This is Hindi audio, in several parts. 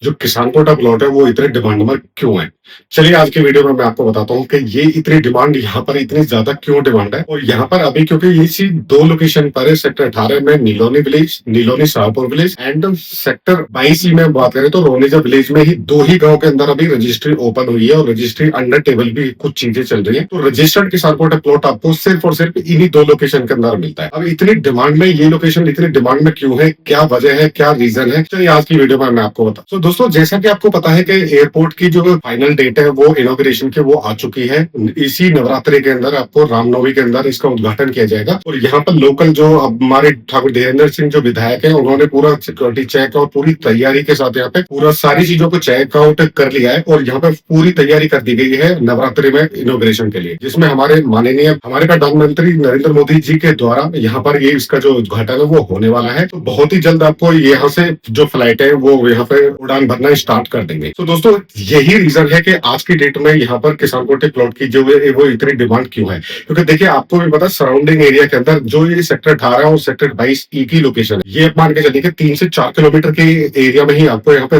जो किसान कोटा प्लॉट है वो इतने डिमांड में क्यों है। चलिए आज की वीडियो में मैं आपको बताता हूँ कि ये इतनी डिमांड यहाँ पर इतनी ज्यादा क्यों डिमांड है। और यहाँ पर अभी क्योंकि ये चीज दो लोकेशन पर है, सेक्टर 18 में Niloni village, Niloni Shahpur village and sector 22 में बात करें तो रोनेजा विलेज में ही दो ही गांव के अंदर अभी रजिस्ट्री ओपन हुई है और रजिस्ट्री अंडर टेबल भी कुछ चीजें चल रही है। तो रजिस्टर्ड किसान कोटा प्लॉट आपको सिर्फ और सिर्फ इन्हीं दो लोकेशन के अंदर मिलता है। अब इतनी डिमांड में ये लोकेशन इतनी डिमांड में क्यों है, क्या वजह है, क्या रीजन है, चलिए आज की वीडियो में मैं आपको बताऊं। तो दोस्तों जैसा कि आपको पता है कि एयरपोर्ट की जो फाइनल डेट है वो इनॉग्रेशन की वो आ चुकी है। इसी नवरात्रि के अंदर आपको रामनवमी के अंदर इसका उद्घाटन किया जाएगा। और यहाँ पर लोकल जो हमारे ठाकुर धीरेन्द्र सिंह जो विधायक है उन्होंने पूरा सिक्योरिटी चेक और पूरी तैयारी के साथ यहाँ पे पूरा सारी चीजों को चेकआउट कर लिया है और यहाँ पे पूरी तैयारी कर दी गई है नवरात्रि में इनॉग्रेशन के लिए, जिसमें हमारे माननीय हमारे प्रधानमंत्री नरेंद्र मोदी जी के द्वारा यहाँ पर ये इसका जो उद्घाटन है वो होने वाला है। तो बहुत ही जल्द आपको यहाँ से जो फ्लाइट है वो यहाँ पे उड़ान भरना स्टार्ट कर देंगे। तो दोस्तों यही रीजन है कि आज की डेट में यहाँ पर किसान कोटे प्लॉट की जो है वो इतनी डिमांड क्यों है। क्योंकि देखिए आपको भी पता सराउंडिंग एरिया के अंदर जो ये सेक्टर 18 और सेक्टर 22 की लोकेशन है, ये मान के चलिए कि 3 से 4 किलोमीटर के एरिया में ही आपको यहाँ पे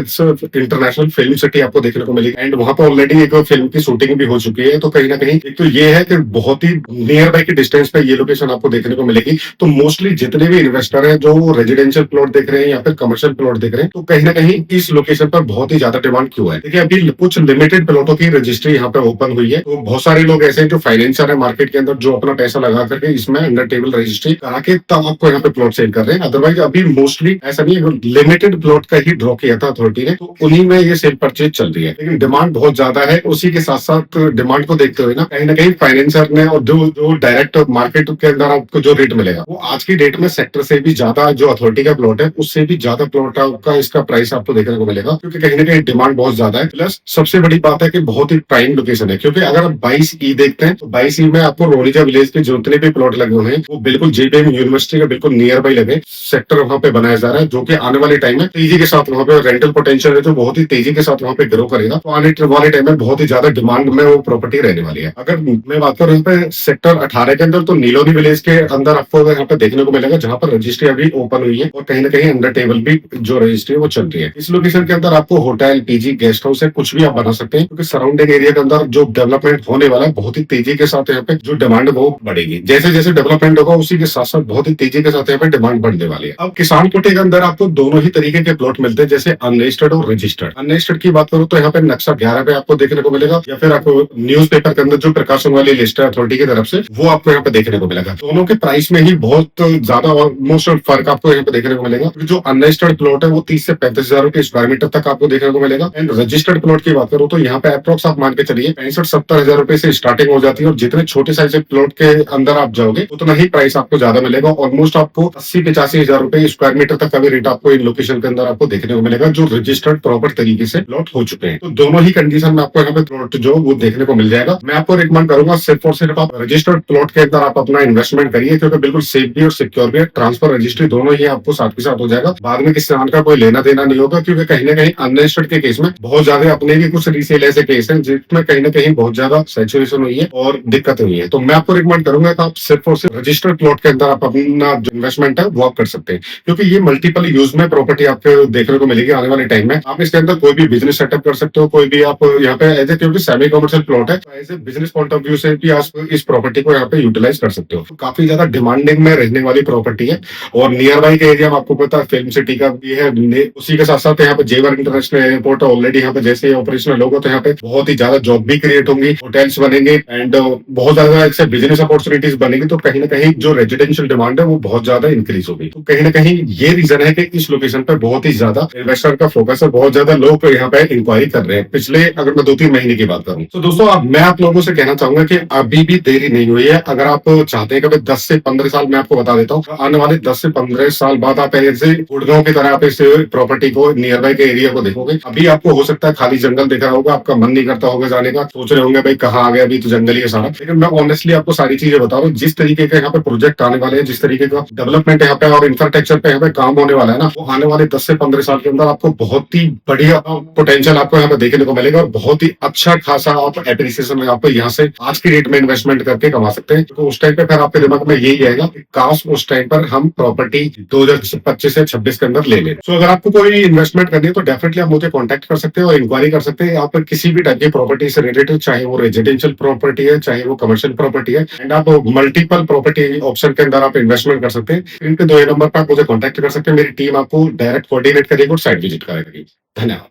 इंटरनेशनल फिल्म सिटी आपको देखने को मिलेगी एंड वहां पर ऑलरेडी एक फिल्म की शूटिंग भी हो चुकी है। तो कहीं ना कहीं एक तो ये है कि बहुत ही नियर बाय की डिस्टेंस पे ये लोकेशन आपको देखने को मिलेगी। तो मोस्टली जितने भी इन्वेस्टर हैं जो रेजिडेंशियल प्लॉट देख रहे हैं या फिर कमर्शियल प्लॉट देख रहे हैं, तो कहीं ना कहीं इस लोकेशन पर बहुत ही ज्यादा डिमांड क्यों है। देखिए अभी कुछ लिमिटेड प्लॉटों की रजिस्ट्री यहाँ पे ओपन हुई है। तो बहुत सारे लोग ऐसे हैं जो फाइनेंसर है मार्केट के अंदर जो अपना पैसा लगा करके इसमें अंडर टेबल रजिस्ट्री करा के तब आपको यहाँ पे प्लॉट सेल कर रहे हैं। अदरवाइज अभी मोस्टली ऐसा नहीं है, लिमिटेड प्लॉट का ही ड्रॉ किया था अथॉरिटी ने, तो उन्हीं में ये सेल परचेज चल रही है। लेकिन डिमांड बहुत ज्यादा है, उसी के साथ साथ डिमांड को देखते हुए ना कहीं फाइनेंसर ने और जो डायरेक्ट मार्केट के अंदर आपको जो रेट मिलेगा वो आज की डेट में सेक्टर से भी ज्यादा जो अथॉरिटी का प्लॉट है उससे भी ज्यादा प्लॉट का इसका प्राइस आपको देखने को मिलेगा। क्योंकि कहीं ना कहीं डिमांड बहुत ज्यादा है। प्लस सबसे बड़ी बात है कि बहुत ही प्राइम लोकेशन है। क्योंकि अगर आप 22E देखते हैं तो 22E में आपको रोनिजा विलेज के जितने भी प्लॉट लगे हुए हैं वो बिल्कुल जेबीएम यूनिवर्सिटी के बिल्कुल नियर बाई लगे सेक्टर वहां पे बनाया जा रहा है, जो कि आने वाले टाइम में तेजी के साथ वहां पे रेंटल पोटेंशियल है जो बहुत ही तेजी के साथ वहां पे ग्रो करेगा। तो आने वाले टाइम में बहुत ही ज्यादा डिमांड में वो प्रॉपर्टी रहने वाली है। अगर मैं बात करूं यहाँ पे सेक्टर 18 के अंदर तो नीलोनी विलेज के अंदर आपको यहाँ पे देखने को मिलेगा, जहां पर रजिस्ट्री अभी ओपन हुई है और कहीं ना कहीं अंडर टेबल भी जो रजिस्ट्री है वो चल रही है। इस लोकेशन के अंदर आपको होटल, पीजी, गेस्ट हाउस है, कुछ भी आप बना सकते हैं। क्योंकि सराउंडिंग एरिया के अंदर जो डेवलपमेंट होने वाला है बहुत ही तेजी के साथ यहाँ पे जो डिमांड है वो बढ़ेगी। जैसे जैसे डेवलपमेंट होगा उसी के साथ साथ बहुत ही तेजी के साथ यहाँ पे डिमांड बढ़ने वाली है। अब किसान कोटे के अंदर आपको दोनों ही तरीके के प्लॉट मिलते हैं, जैसे अनरजिस्टर्ड और रजिस्टर्ड। अनरजिस्टर्ड की बात करूं तो यहाँ पे नक्शा 11 पे आपको देखने को मिलेगा, या फिर आपको न्यूज़पेपर के अंदर जो प्रकाशन वाली लिस्ट है अथॉरिटी की तरफ से वो आपको यहाँ पे देखने को मिलेगा। दोनों के प्राइस में ही बहुत ज्यादा ऑलमोस्ट फर्क आपको यहाँ पे देखने को मिलेगा। जो अनरजिस्टर्ड प्लॉट है वो 30 से 35,000 रुपए स्क्वायर मीटर तक आपको देखने को मिलेगा एंड रजिस्टर्ड प्लॉट की बात करूं तो यहाँ पे अप्रोक्स आप मान के चलिए 65-70 हजार रुपए से स्टार्टिंग हो जाती है। और जितने छोटे साइज के प्लॉट के अंदर आप जाओगे उतना ही प्राइस आपको ज्यादा मिलेगा। ऑलमोस्ट आपको 80-85 हजार रुपए स्क्वायर मीटर तक का भी रेट आपको इन लोकेशन के अंदर आपको देखने को मिलेगा जो रजिस्टर्ड प्रॉपर तरीके से प्लॉट हो चुके हैं। तो दोनों ही कंडीशन में आपको यहाँ पे प्लॉट जो वो देखने को मिल जाएगा। मैं आपको रिकमेंड करूंगा सिर्फ और सिर्फ आप रजिस्टर्ड प्लॉट के अंदर आप अपना इन्वेस्टमेंट करिए, क्योंकि बिल्कुल सेफ भी और सिक्योर भी है। ट्रांसफर रजिस्ट्री दोनों ही आपको साथ के साथ हो जाएगा। बाद में किसान का कोई लेना देना नहीं होगा, क्योंकि कहीं ना कहीं अनरजिस्टर्ड के केस में बहुत ज्यादा अपने भी कुछ रीसेल ऐसे केस हैं जिसमें कहीं ना कहीं बहुत ज्यादा सैचुरेशन हुई है और दिक्कत हुई है। तो मैं आपको रिकमेंड करूंगा कि आप सिर्फ और सिर्फ रजिस्टर्ड प्लॉट के अंदर आप अपना जो इन्वेस्टमेंट है वो आप कर सकते हैं, क्योंकि ये मल्टीपल यूज में प्रॉपर्टी आपको देखने को मिलेगी आने वाले टाइम में। आप इसके अंदर कोई भी बिजनेस सेटअप कर सकते हो, कोई भी आप यहाँ पे एज ए, क्योंकि सेमी कमर्शियल प्लॉट है तो as a business point of view से भी आप इस प्रॉपर्टी को यहाँ पे यूटिलाइज कर सकते हो। तो काफी ज्यादा डिमांडिंग में रहने वाली प्रॉपर्टी है और नियर बाई के एरिया में आपको पता है फिल्म सिटी का भी है। उसी के साथ साथ यहाँ पे जेवर इंटरनेशनल एयरपोर्ट है ऑलरेडी, यहाँ पे जैसे ऑपरेशनल होगा तो यहाँ पे बहुत ही ज्यादा जॉब भी क्रिएट होंगी, होटल्स बनेंगे एंड बहुत ज्यादा ऐसे बिजनेस अपॉर्चुनिटीज बनेगी। तो कहीं ना कहीं जो रेजिडेंशियल डिमांड है वो बहुत ज्यादा इंक्रीज होगी। तो कहीं ना कहीं ये रीजन है कि इस लोकेशन पर बहुत ही ज्यादा इन्वेस्टर का फोकस है, बहुत ज्यादा लोग यहाँ पे इंक्वायरी कर रहे हैं पिछले अगर मैं 2-3 महीने की बात करूं। तो दोस्तों अब मैं आप लोगों से कहना चाहूंगा कि अभी भी देरी नहीं हुई है। अगर आप चाहते हैं कि 10 से 15 साल, मैं आपको बता देता हूँ, आने वाले 10 से 15 साल बाद आप ऐसे गुड़गांव की तरह आप इस प्रॉपर्टी को नियर बाय के एरिया को देखोगे। अभी आपको हो सकता है खाली जंगल दिख रहा होगा, आपका मन नहीं करता होगा जाने का, सोच रहे होंगे भाई कहाँ आ गया, अभी तो जंगल ही है सारा। लेकिन मैं ऑनेस्टली आपको सारी चीजें बता रहा हूँ, जिस तरीके के यहाँ पे प्रोजेक्ट आने वाले हैं, जिस तरीके का डेवलपमेंट यहाँ पे और इंफ्रास्ट्रक्चर पे यहाँ पे काम होने वाला है ना, वो आने वाले 10 से 15 साल के अंदर आपको बहुत ही बढ़िया पोटेंशियल आपको यहाँ पे देखने को मिलेगा और बहुत ही अच्छा खासा आप एप्रिसिएशन आपको यहाँ से आज की डेट में इन्वेस्टमेंट करके कमा सकते हैं। तो उस टाइम पे फिर आपके दिमाग में यही आएगा कि काश उस टाइम पर हम प्रॉपर्टी 2025 से 26 के अंदर ले लें। तो अगर आपको कोई इन्वेस्टमेंट करनी है तो डेफिनेटली आप मुझे कॉन्टैक्ट कर सकते हैं और इंक्वायरी कर सकते हैं। यहाँ पर किसी भी टाइप की प्रॉपर्टी से रिलेटेड, चाहे वो रेजिडेंशियल प्रॉपर्टी है, चाहे वो कमर्शियल प्रॉपर्टी है, एंड आप मल्टीपल प्रॉपर्टी ऑप्शन के अंदर आप इन्वेस्टमेंट कर सकते हैं। स्क्रीन पे 2 नंबर पे आप मुझे कॉन्टैक्ट कर सकते हैं। मेरी टीम आपको डायरेक्ट कोऑर्डिनेट करेगी और साइट विजिट कराएगी। धन्यवाद।